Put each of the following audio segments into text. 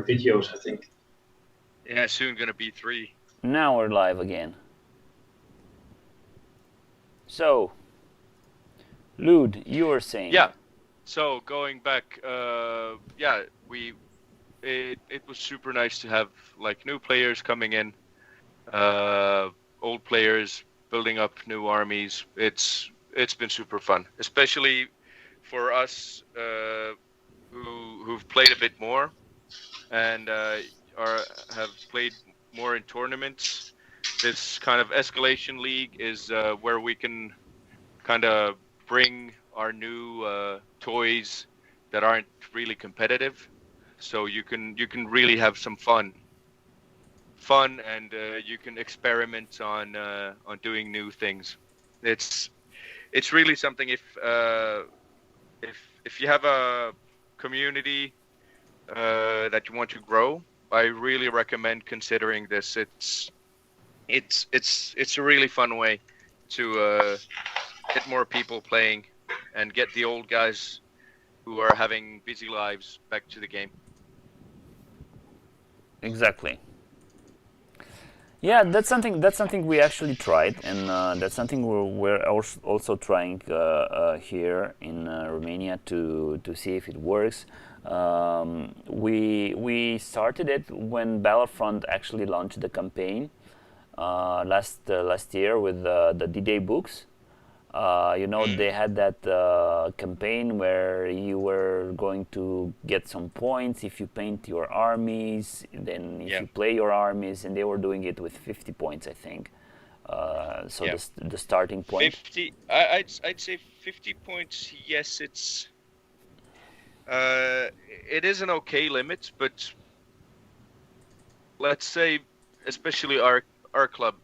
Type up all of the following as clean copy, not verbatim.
videos, I think. Yeah, soon gonna be 3. Now we're live again. So, Lud, you were saying. Yeah. So going back, yeah, it was super nice to have like new players coming in, old players building up new armies. It's been super fun, especially for us who've played a bit more and have played more in tournaments. This kind of escalation league is where we can kind of bring our new toys that aren't really competitive, so you can really have some fun, and you can experiment on doing new things. It's really something if you have a community that you want to grow, I really recommend considering this. It's a really fun way to get more people playing and get the old guys who are having busy lives back to the game. Exactly. Yeah, that's something we actually tried, and that's something we're also trying here in Romania to see if it works. We started it when Battlefront actually launched the campaign last year with the D-Day books. They had that campaign where you were going to get some points if you paint your armies, then if you play your armies, and they were doing it with 50 points, I think. The starting point. 50. I'd say 50 points. Yes, it is an okay limit, but let's say, especially our club,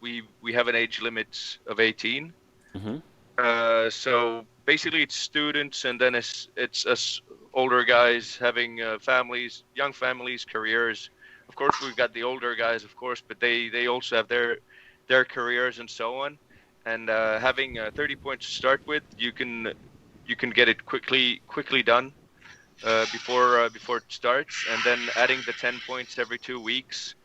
we have an age limit of 18. Mm-hmm. So basically, it's students, and then it's us older guys having families, young families, careers. Of course, we've got the older guys, of course, but they also have their careers and so on. And having 30 points to start with, you can get it quickly done before it starts, and then adding the 10 points every 2 weeks.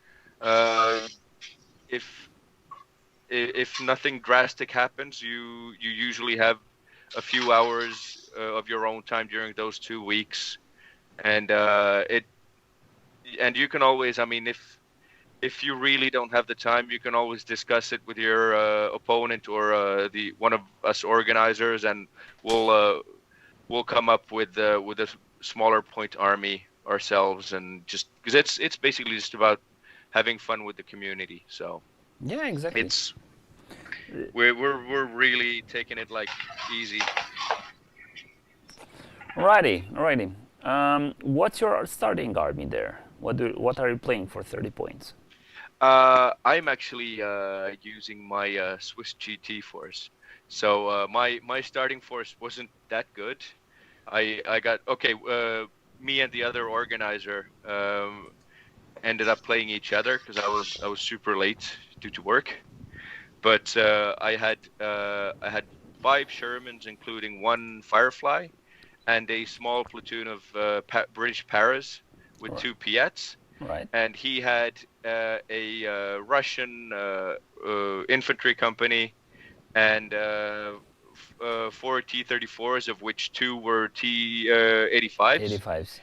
If nothing drastic happens, you usually have a few hours of your own time during those 2 weeks, and you can always, I mean, if you really don't have the time, you can always discuss it with your opponent or the one of us organizers, and we'll come up with a smaller point army ourselves, and just because it's basically just about having fun with the community. So. Yeah, exactly. We're really taking it like easy. Alrighty. What's your starting army there? What are you playing for 30 points? I'm actually using my Swiss GT force. So my starting force wasn't that good. I got okay. Me and the other organizer ended up playing each other because I was super late due to work. But I had 5 Shermans, including 1 Firefly, and a small platoon of British Paras with 2 Piats. Right. And he had a Russian infantry company and 4 T-34s, of which 2 were T-85s. 85s.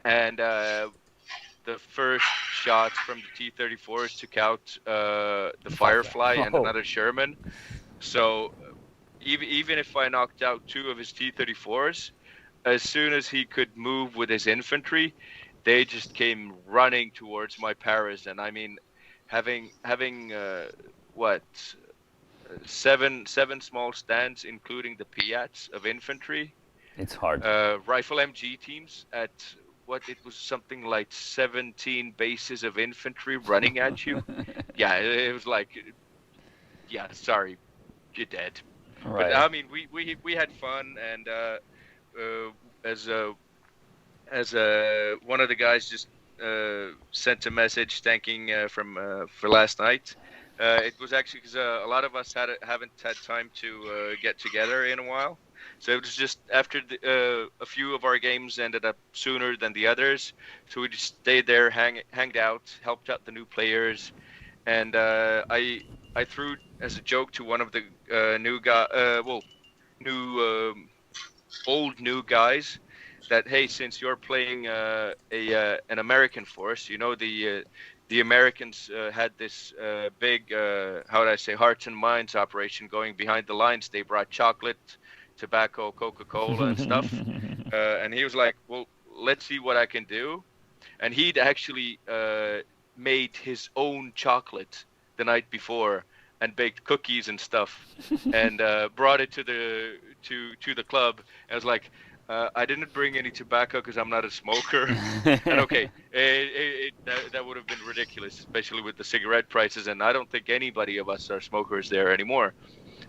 And the first shots from the T-34s took out the Firefly and another Sherman. So even if I knocked out 2 of his T-34s, as soon as he could move with his infantry, they just came running towards my Paras. And I mean, having seven small stands, including the Piats of infantry. It's hard. Rifle MG teams at it was something like 17 bases of infantry running at you. Yeah, it was like, yeah, sorry, you're dead. Right. But I mean, we had fun, and as one of the guys just sent a message thanking for last night. It was actually because a lot of us haven't had time to get together in a while. So it was just after a few of our games ended up sooner than the others. So we just stayed there, hanged out, helped out the new players, and I threw as a joke to one of the new old new guys that, hey, since you're playing an American force, the Americans had this big how would I say, hearts and minds operation going behind the lines. They brought chocolate, tobacco, Coca-Cola, and stuff. And he was like, well, let's see what I can do. And he'd actually made his own chocolate the night before and baked cookies and stuff, and brought it to the club. And I was like, I didn't bring any tobacco because I'm not a smoker. And okay, that would have been ridiculous, especially with the cigarette prices. And I don't think anybody of us are smokers there anymore.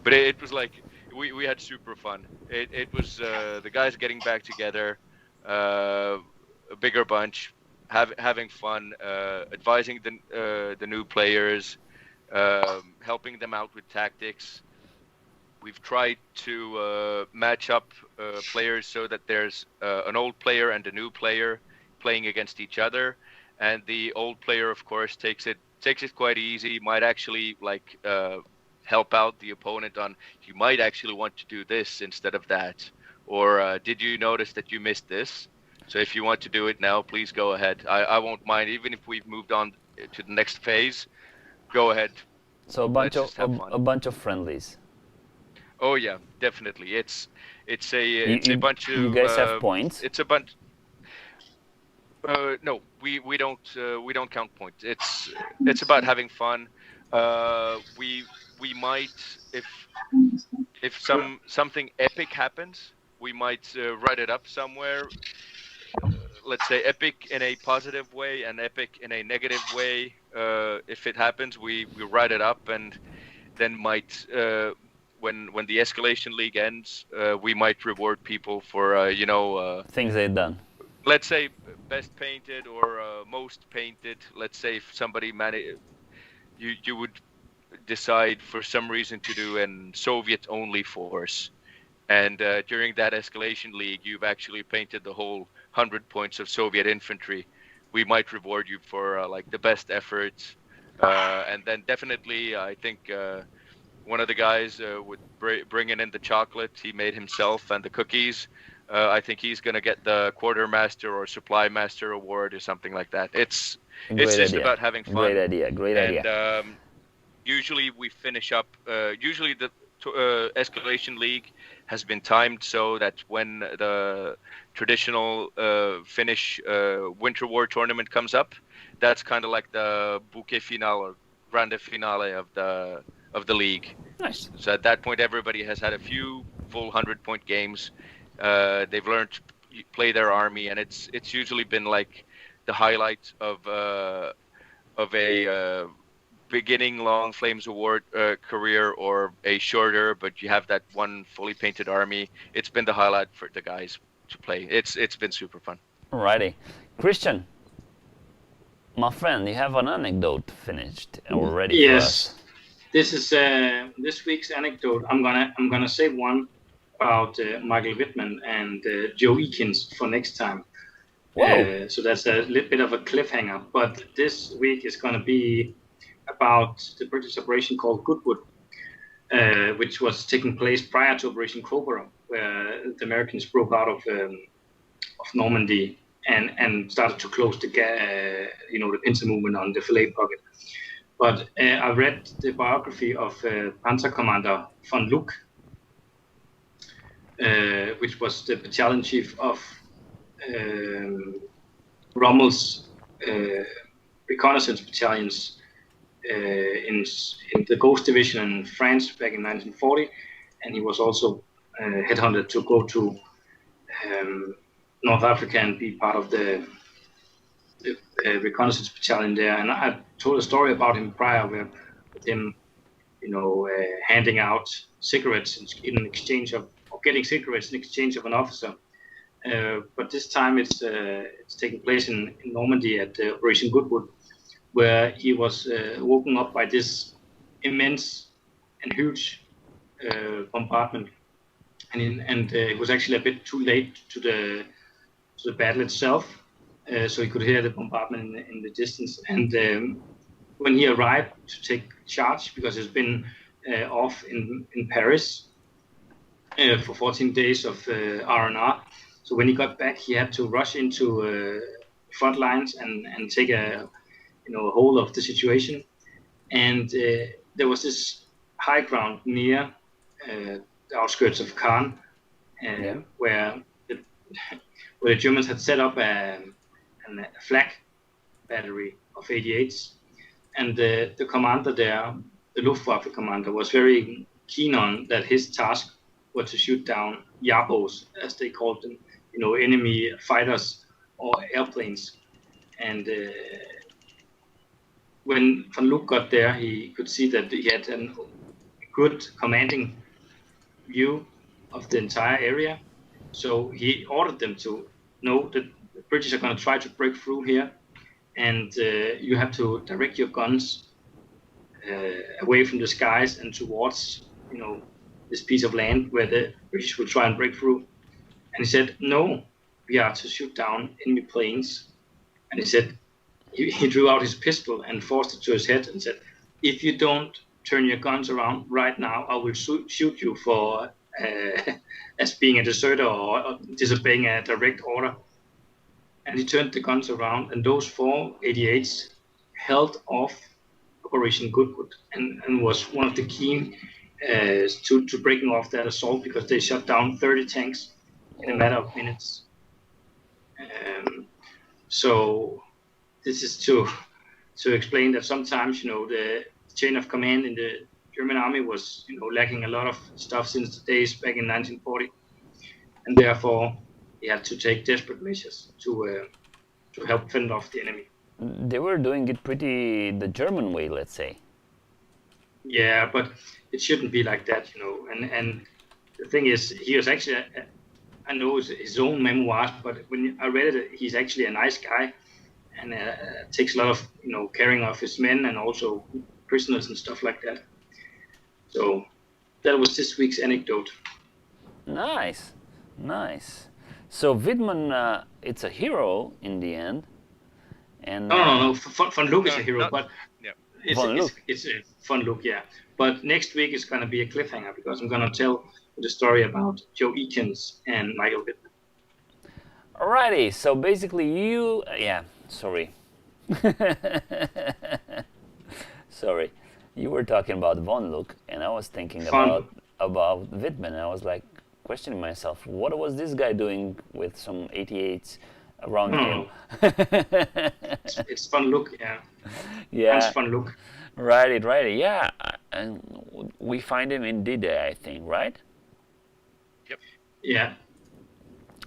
But it was like we had super fun. It was the guys getting back together, a bigger bunch, having fun, advising the new players, helping them out with tactics. We've tried to match up players so that there's an old player and a new player playing against each other, and the old player, of course, takes it quite easy. Might actually help out the opponent on, you might actually want to do this instead of that, or did you notice that you missed this? So if you want to do it now, please go ahead. I won't mind, even if we've moved on to the next phase. Go ahead. So Let's just have fun. a bunch of friendlies. Oh yeah, definitely. It's a bunch of. You guys have points. It's a bunch. No, we don't count points. It's about having fun. We might, if something epic happens, we might write it up somewhere. Let's say epic in a positive way and epic in a negative way. If it happens, we write it up, and then might when the escalation league ends, we might reward people for Things they've done. let's say best painted or most painted. Let's say if somebody you would decide for some reason to do an Soviet only force, and during that escalation league you've actually painted the whole 100 points of Soviet infantry. We might reward you for the best efforts, and then definitely I think one of the guys would bringing in the chocolate he made himself and the cookies. I think he's going to get the quartermaster or supply master award or something like that. It's just about having fun. Great idea. And usually we finish up. Usually the escalation league has been timed so that when the traditional Finnish Winter War tournament comes up, that's kind of like the bouquet finale or grande finale of the league. Nice. So at that point, everybody has had a few full 100-point games. They've learned to play their army, and it's usually been like the highlight of a beginning long Flames Award career, or a shorter, but you have that one fully painted army. It's been the highlight for the guys to play. It's been super fun. Alrighty, Christian, my friend, you have an anecdote finished already for us. This is this week's anecdote. I'm gonna save one about Michael Wittmann and Joe Eakins for next time. So that's a little bit of a cliffhanger. But this week is gonna be about the British operation called Goodwood, which was taking place prior to Operation Crowborough, where the Americans broke out of Normandy and started to close the the pincer movement on the Falaise pocket. But I read the biography of Panzer Commander von Luck, which was the battalion chief of Rommel's reconnaissance battalions in the Ghost Division in France back in 1940, and he was also headhunted to go to North Africa and be part of the reconnaissance battalion there. And I told a story about him prior, with him, handing out cigarettes in exchange of, or getting cigarettes in exchange of an officer. But this time it's taking place in Normandy at Operation Goodwood, where he was woken up by this immense and huge bombardment and it was actually a bit too late to the battle itself, so he could hear the bombardment in the distance. And when he arrived to take charge, because he's been off in Paris for 14 days of R&R, so when he got back, he had to rush into front lines and take a hold of the situation. And there was this high ground near the outskirts of Caen, where the Germans had set up a flak battery of 88s, and the commander there, the Luftwaffe commander, was very keen on that his task was to shoot down Yabos, as they called them, enemy fighters or airplanes. And when von Luck got there, he could see that he had a good commanding view of the entire area. So he ordered them to know that the British are going to try to break through here, and you have to direct your guns away from the skies and towards, this piece of land where the British will try and break through. And he said, no, we are to shoot down enemy planes. And he said, he drew out his pistol and forced it to his head and said, if you don't turn your guns around right now, I will shoot you for as being a deserter or disobeying a direct order. And he turned the guns around, and those 4 88s held off Operation Goodwood and was one of the key to breaking off that assault, because they shut down 30 tanks in a matter of minutes. So this is to explain that sometimes, the chain of command in the German army was, lacking a lot of stuff since the days back in 1940, and therefore he had to take desperate measures to help fend off the enemy. They were doing it pretty the German way, let's say. Yeah, but it shouldn't be like that, And the thing is, he was actually, I know his own memoirs, but when I read it, he's actually a nice guy, and takes a lot of, caring of his men and also prisoners and stuff like that. So that was this week's anecdote. Nice. So Widmann, it's a hero in the end. And no. Von Luck is a hero, but yeah. It's a von Luck, yeah. But next week is going to be a cliffhanger, because I'm going to tell the story about Joe Eakins and Michael Wittmann. Alrighty, so basically sorry. Sorry. You were talking about von Luck, and I was thinking about Wittmann. I was like questioning myself, what was this guy doing with some 88s around him? It's von Luck, yeah. Yeah. Hans von Luck. Right. Yeah, and we find him in D-Day, I think, right? Yep. Yeah.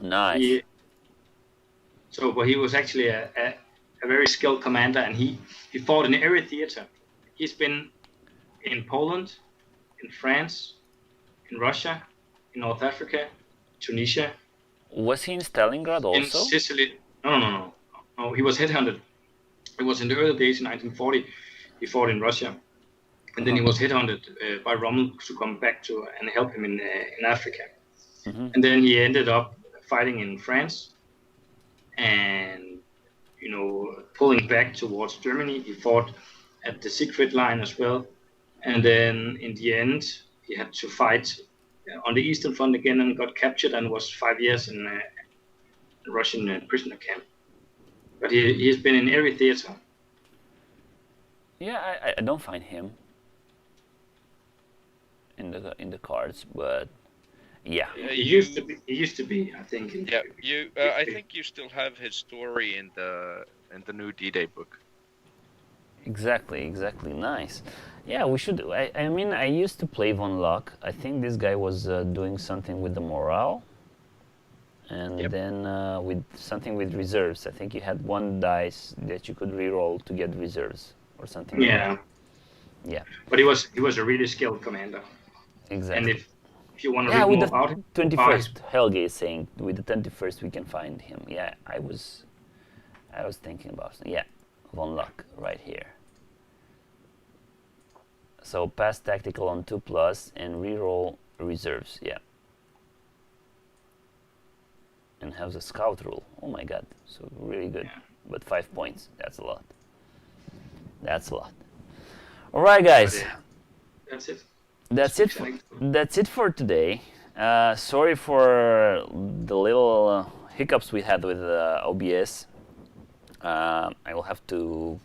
Nice. But he was actually a very skilled commander, and he fought in every theater. He's been in Poland, in France, in Russia, in North Africa, Tunisia. Was he in Stalingrad also? In Sicily. No. He was headhunted. It was in the early days in 1940. He fought in Russia, and then he was headhunted by Rommel to come back to and help him in Africa. Mm-hmm. And then he ended up fighting in France, and pulling back towards Germany. He fought at the Siegfried Line as well, and then in the end he had to fight on the Eastern Front again and got captured and was 5 years in a Russian prisoner camp. But he's been in every theater. Yeah, I don't find him in the cards, but yeah. He used to be, I think. I think you still have his story in the new D-Day book. Exactly. Nice. Yeah, we should. I mean, I used to play von Luck. I think this guy was doing something with the morale, and then with something with reserves. I think you had one dice that you could re-roll to get reserves or something. Yeah. Like that. Yeah. But he was a really skilled commander. Exactly. And if you want to read more about it, 21st, Helge is saying with the 21st we can find him. Yeah, I was thinking about von Luck right here. So pass tactical on 2+ and reroll reserves. Yeah. and have the scout rule. Oh my god, so really good. Yeah. But 5 points, that's a lot. That's a lot. All right, guys. That's it. That's it for today. Sorry for the little hiccups we had with OBS. I will have to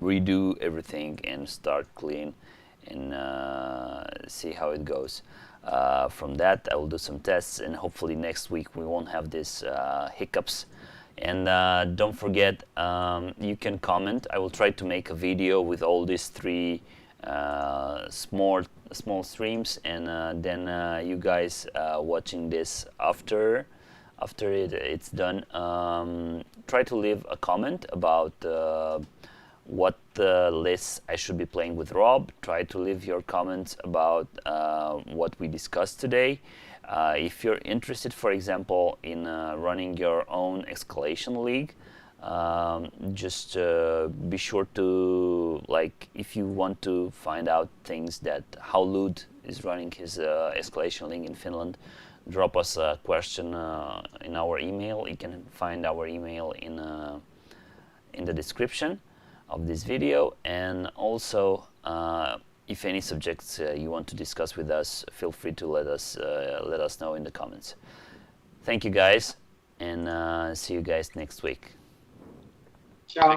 redo everything and start clean and see how it goes. From that, I will do some tests, and hopefully next week we won't have these hiccups. And don't forget, you can comment. I will try to make a video with all these 3 small streams, and then you guys watching this after it's done. Try to leave a comment about what lists I should be playing with Rob. Try to leave your comments about what we discussed today. If you're interested, for example, in running your own escalation league, just be sure to, like, if you want to find out things that how Lud is running his escalation league in Finland, drop us a question in our email. You can find our email in the description of this video. And also, if any subjects you want to discuss with us, feel free to let us know in the comments. Thank you guys, and see you guys next week.